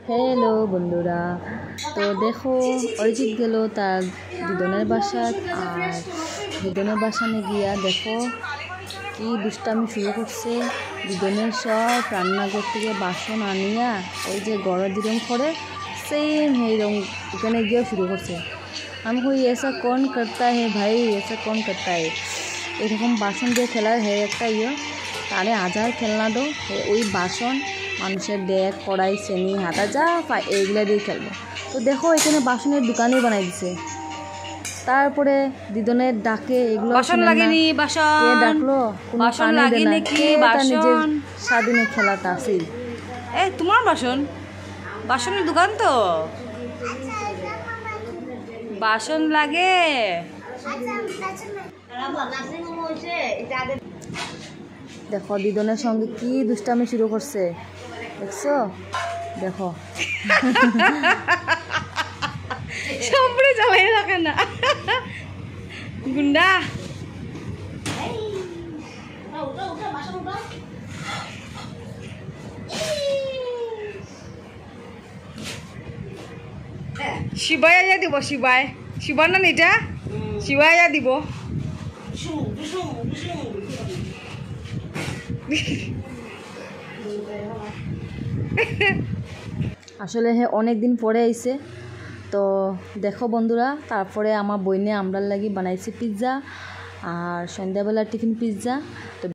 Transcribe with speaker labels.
Speaker 1: Hello বন্ধুরা, তো দেখো অরিজিৎ গেল তার দিদনের বাসাত। আর দিদনের বাসানে গিয়া দেখো কি দুষ্টামি শুরু করছে। দিদনের সব রান্নাঘর থেকে বাসন আনিয়া ওই যে গড়া দিরম করে সেম এইরকম এখানে গিয়েও শুরু করছে। আমি কই এসা কোন করতা হে ভাই, এসা কোন করতা হে? এরকম বাসন দিয়ে খেলার হে একটা তারে হাজার খেলনা দো, ওই বাসন মানুষের ডেক কড়াই চেনি হাতা যা পায় এইগুলো দিয়ে খেলবো। তো দেখো এখানে বাসনের দোকানই বানাই দিছে। তারপরে দিদনের ডাকে এগুলো
Speaker 2: বাসন লাগেনি, বাসন
Speaker 1: কে ডাকলো, কোনো
Speaker 2: বাসন
Speaker 1: কানে দেয় না,
Speaker 2: লাগেনি কি
Speaker 1: কে তার নিজের
Speaker 2: বাসন?
Speaker 1: স্বাধীনে খেলাটা আছে।
Speaker 2: এই তোমার বাসন, বাসনের দোকান তো বাসন লাগে।
Speaker 1: দেখো দিদনের সঙ্গে কি দুষ্টামি শুরু করছে, দেখছো? দেখো
Speaker 2: সবরে জ্বালাই রাখে না গুন্ডা। শিবাই আইয়া দিব, শিবাই শিবার না এটা শিবাই আইয়া দিব।
Speaker 1: আসলে অনেক দিন পরে আইছে। তো দেখো বন্ধুরা, তারপরে আমার বইনে আমরার লাগি বানাইছি পিৎজা আর সন্ধ্যাবেলার টিফিন পিৎজা। তো